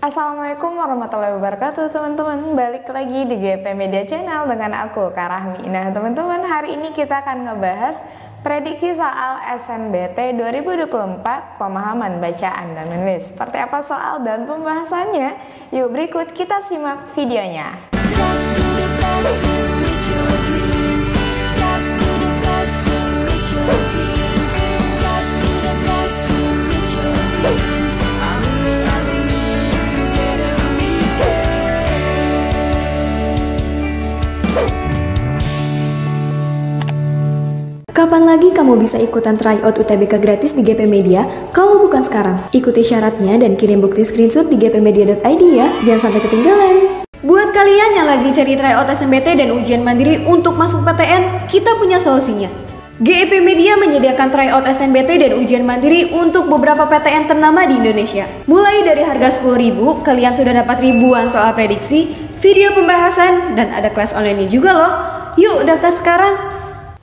Assalamualaikum warahmatullahi wabarakatuh teman-teman. Balik lagi di GP Media Channel dengan aku Kak Rahmi. Nah teman-teman, hari ini kita akan ngebahas prediksi soal SNBT 2024 pemahaman bacaan dan menulis. Seperti apa soal dan pembahasannya? Yuk berikut kita simak videonya. Kapan lagi kamu bisa ikutan tryout UTBK gratis di GP Media kalau bukan sekarang? Ikuti syaratnya dan kirim bukti screenshot di gpmedia.id ya, jangan sampai ketinggalan. Buat kalian yang lagi cari tryout SNBT dan ujian mandiri untuk masuk PTN, kita punya solusinya. GEP Media menyediakan tryout SNBT dan ujian mandiri untuk beberapa PTN ternama di Indonesia. Mulai dari harga 10.000, kalian sudah dapat ribuan soal prediksi, video pembahasan, dan ada kelas online juga loh. Yuk daftar sekarang.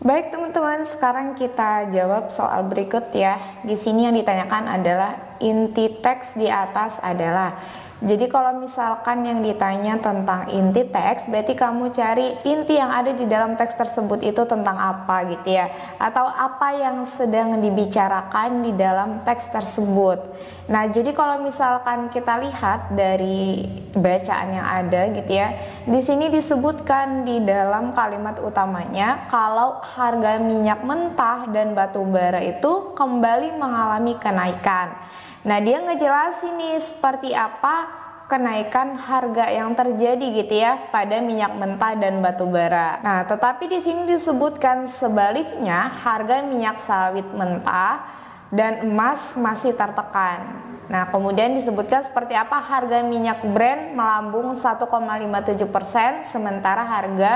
Baik teman-teman, sekarang kita jawab soal berikut ya. Di sini yang ditanyakan adalah inti teks di atas adalah. Jadi kalau misalkan yang ditanya tentang inti teks, berarti kamu cari inti yang ada di dalam teks tersebut itu tentang apa gitu ya. Atau apa yang sedang dibicarakan di dalam teks tersebut. Nah, jadi kalau misalkan kita lihat dari bacaan yang ada gitu ya, di sini disebutkan di dalam kalimat utamanya kalau harga minyak mentah dan batu bara itu kembali mengalami kenaikan. Nah, dia ngejelasin nih seperti apa kenaikan harga yang terjadi gitu ya pada minyak mentah dan batu bara. Nah, tetapi di sini disebutkan sebaliknya harga minyak sawit mentah dan emas masih tertekan. Nah, kemudian disebutkan seperti apa harga minyak Brent melambung 1,57%, sementara harga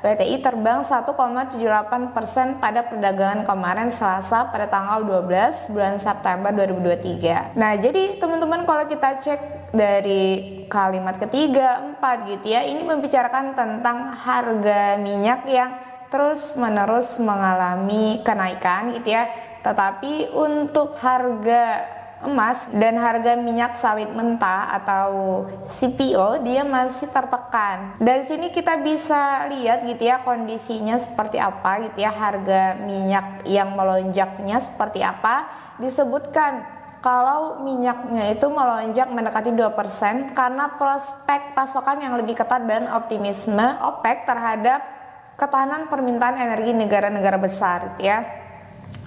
WTI terbang 1,78% pada perdagangan kemarin Selasa pada tanggal 12 bulan September 2023. Nah, jadi teman-teman kalau kita cek dari kalimat ketiga, 4 gitu ya, ini membicarakan tentang harga minyak yang terus-menerus mengalami kenaikan gitu ya. Tetapi untuk harga emas dan harga minyak sawit mentah atau CPO dia masih tertekan. Dari sini kita bisa lihat gitu ya kondisinya seperti apa gitu ya, harga minyak yang melonjaknya seperti apa. Disebutkan kalau minyaknya itu melonjak mendekati 2% karena prospek pasokan yang lebih ketat dan optimisme OPEC terhadap ketahanan permintaan energi negara-negara besar gitu ya.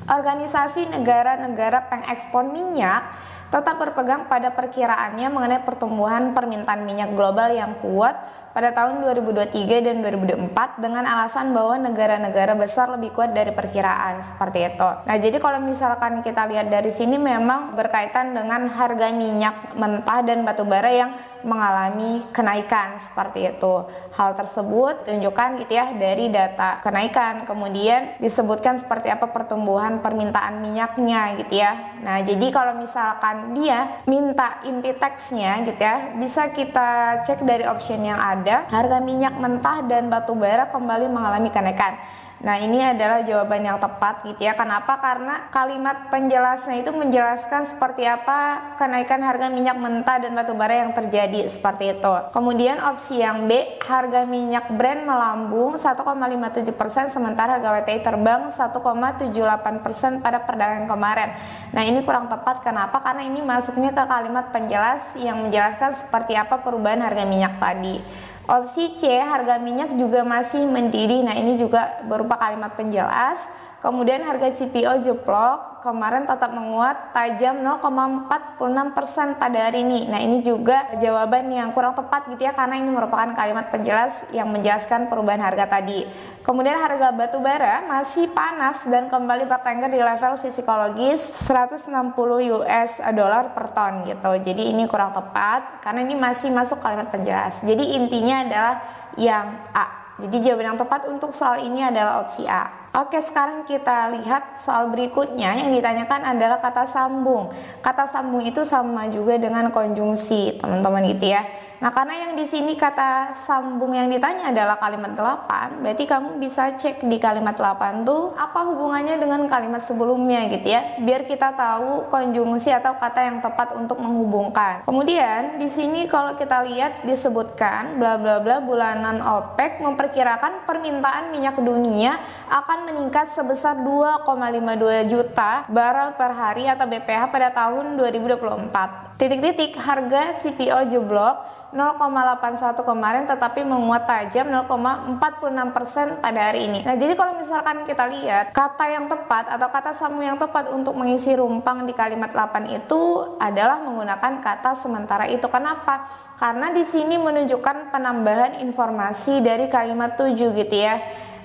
Organisasi negara-negara pengekspor minyak tetap berpegang pada perkiraannya mengenai pertumbuhan permintaan minyak global yang kuat pada tahun 2023 dan 2024 dengan alasan bahwa negara-negara besar lebih kuat dari perkiraan seperti itu. Nah, jadi kalau misalkan kita lihat dari sini memang berkaitan dengan harga minyak mentah dan batu bara yang mengalami kenaikan seperti itu. Hal tersebut tunjukkan gitu ya dari data kenaikan, kemudian disebutkan seperti apa pertumbuhan permintaan minyaknya gitu ya. Nah, jadi kalau misalkan dia minta inti teksnya gitu ya, bisa kita cek dari option yang ada, harga minyak mentah dan batu bara kembali mengalami kenaikan. Nah, ini adalah jawaban yang tepat gitu ya. Kenapa? Karena kalimat penjelasnya itu menjelaskan seperti apa kenaikan harga minyak mentah dan batu bara yang terjadi seperti itu. Kemudian opsi yang B, harga minyak Brent melambung 1,57% sementara harga WTI terbang 1,78% pada perdagangan kemarin. Nah, ini kurang tepat. Kenapa? Karena ini masuknya ke kalimat penjelas yang menjelaskan seperti apa perubahan harga minyak tadi. Opsi C, harga minyak juga masih mendidih. Nah, ini juga berupa kalimat penjelas. Kemudian harga CPO jeblok kemarin tetap menguat tajam 0,46% pada hari ini. Nah, ini juga jawaban yang kurang tepat gitu ya, karena ini merupakan kalimat penjelas yang menjelaskan perubahan harga tadi. Kemudian harga batu bara masih panas dan kembali bertengger di level psikologis 160 US dollar per ton gitu. Jadi ini kurang tepat karena ini masih masuk kalimat penjelas. Jadi intinya adalah yang A. Jadi jawaban yang tepat untuk soal ini adalah opsi A. Oke, sekarang kita lihat soal berikutnya yang ditanyakan adalah kata sambung. Kata sambung itu sama juga dengan konjungsi, teman-teman gitu ya. Nah, karena yang di sini kata sambung yang ditanya adalah kalimat 8, berarti kamu bisa cek di kalimat 8 tuh apa hubungannya dengan kalimat sebelumnya gitu ya, biar kita tahu konjungsi atau kata yang tepat untuk menghubungkan. Kemudian di sini kalau kita lihat disebutkan bla bla bla bulanan OPEC memperkirakan permintaan minyak dunia akan meningkat sebesar 2,52 juta barel per hari atau BPH pada tahun 2024. Titik-titik harga CPO jeblok 0,81 kemarin tetapi menguat tajam 0,46% pada hari ini. Nah, jadi kalau misalkan kita lihat kata yang tepat atau kata sambung yang tepat untuk mengisi rumpang di kalimat 8 itu adalah menggunakan kata sementara itu. Kenapa? Karena di sini menunjukkan penambahan informasi dari kalimat 7 gitu ya.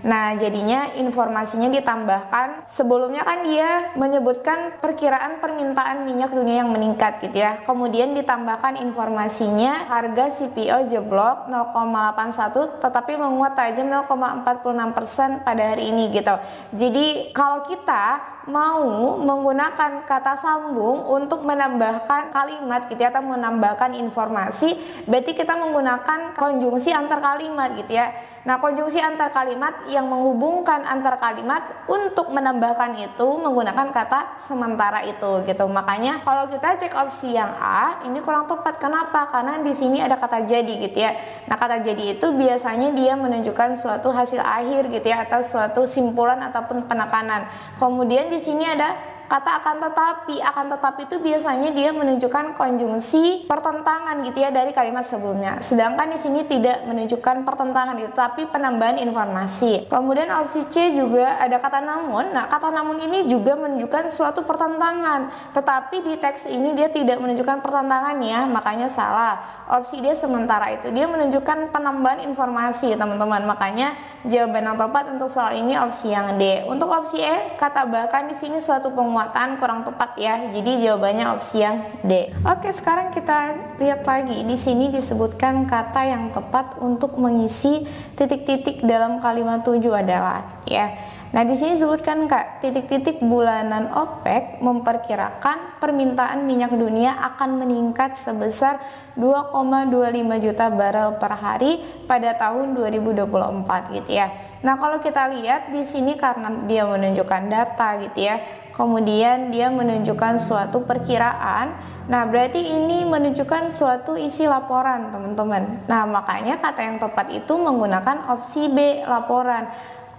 Nah, jadinya informasinya ditambahkan. Sebelumnya kan dia menyebutkan perkiraan permintaan minyak dunia yang meningkat gitu ya. Kemudian ditambahkan informasinya harga CPO jeblok 0,81 tetapi menguat tajam 0,46% pada hari ini gitu. Jadi kalau kita mau menggunakan kata sambung untuk menambahkan kalimat gitu ya, atau menambahkan informasi, berarti kita menggunakan konjungsi antar kalimat gitu ya. Nah, konjungsi antar kalimat yang menghubungkan antar kalimat untuk menambahkan itu menggunakan kata sementara itu gitu. Makanya kalau kita cek opsi yang A ini kurang tepat. Kenapa? Karena di sini ada kata jadi gitu ya. Nah, kata jadi itu biasanya dia menunjukkan suatu hasil akhir gitu ya, atau suatu simpulan ataupun penekanan. Kemudian di sini ada kata akan tetapi itu biasanya dia menunjukkan konjungsi pertentangan gitu ya dari kalimat sebelumnya. Sedangkan di sini tidak menunjukkan pertentangan itu, tapi penambahan informasi. Kemudian opsi C juga ada kata namun. Nah, kata namun ini juga menunjukkan suatu pertentangan, tetapi di teks ini dia tidak menunjukkan pertentangan ya, makanya salah. Opsi D sementara itu dia menunjukkan penambahan informasi teman-teman. Makanya jawaban yang tepat untuk soal ini opsi yang D. Untuk opsi E, kata bahkan di sini suatu penguatan kurang tepat ya. Jadi jawabannya opsi yang D. Oke, sekarang kita lihat lagi. Di sini disebutkan kata yang tepat untuk mengisi titik-titik dalam kalimat 7 adalah ya. Nah, di sini disebutkan Kak, titik-titik bulanan OPEC memperkirakan permintaan minyak dunia akan meningkat sebesar 2,25 juta barel per hari pada tahun 2024 gitu ya. Nah, kalau kita lihat di sini karena dia menunjukkan data gitu ya, kemudian dia menunjukkan suatu perkiraan. Nah, berarti ini menunjukkan suatu isi laporan, teman-teman. Nah, makanya kata yang tepat itu menggunakan opsi B, laporan.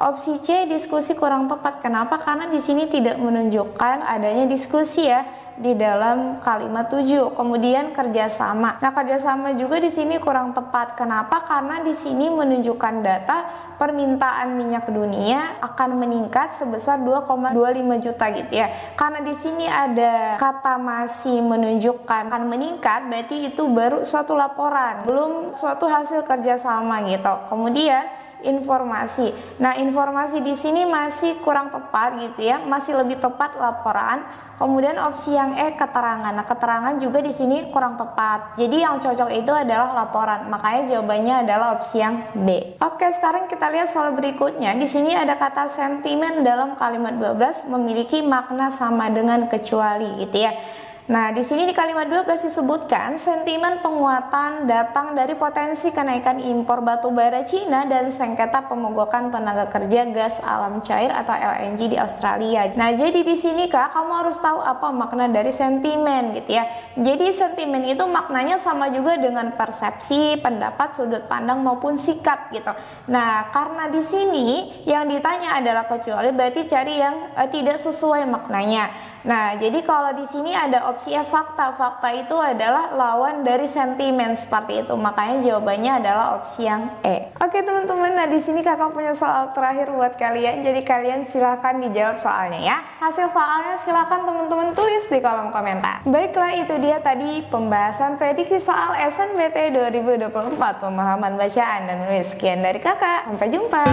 Opsi C, diskusi kurang tepat. Kenapa? Karena di sini tidak menunjukkan adanya diskusi ya di dalam kalimat 7. Kemudian kerjasama. Nah, kerjasama juga di sini kurang tepat. Kenapa? Karena di sini menunjukkan data permintaan minyak dunia akan meningkat sebesar 2,25 juta gitu ya. Karena di sini ada kata masih menunjukkan akan meningkat, berarti itu baru suatu laporan, belum suatu hasil kerjasama gitu. Kemudian informasi. Nah, informasi di sini masih kurang tepat gitu ya, masih lebih tepat laporan. Kemudian opsi yang E, keterangan. Nah, keterangan juga di sini kurang tepat. Jadi yang cocok itu adalah laporan. Makanya jawabannya adalah opsi yang B. Oke, sekarang kita lihat soal berikutnya. Di sini ada kata sentimen dalam kalimat 12 memiliki makna sama dengan kecuali gitu ya. Nah, di sini di kalimat 12 disebutkan sentimen penguatan datang dari potensi kenaikan impor batu bara Cina dan sengketa pemogokan tenaga kerja gas alam cair atau LNG di Australia. Nah, jadi di sini Kak, kamu harus tahu apa makna dari sentimen gitu ya. Jadi sentimen itu maknanya sama juga dengan persepsi, pendapat, sudut pandang maupun sikap gitu. Nah, karena di sini yang ditanya adalah kecuali, berarti cari yang tidak sesuai maknanya. Nah, jadi kalau di sini ada opsi E, fakta. Fakta itu adalah lawan dari sentimen seperti itu. Makanya jawabannya adalah opsi yang E. Oke, teman-teman. Nah, di sini Kakak punya soal terakhir buat kalian. Jadi kalian silahkan dijawab soalnya ya. Hasil soalnya silahkan teman-teman tulis di kolom komentar. Baiklah, itu dia tadi pembahasan prediksi soal SNBT 2024 pemahaman bacaan dan menulis. Sekian dari Kakak. Sampai jumpa.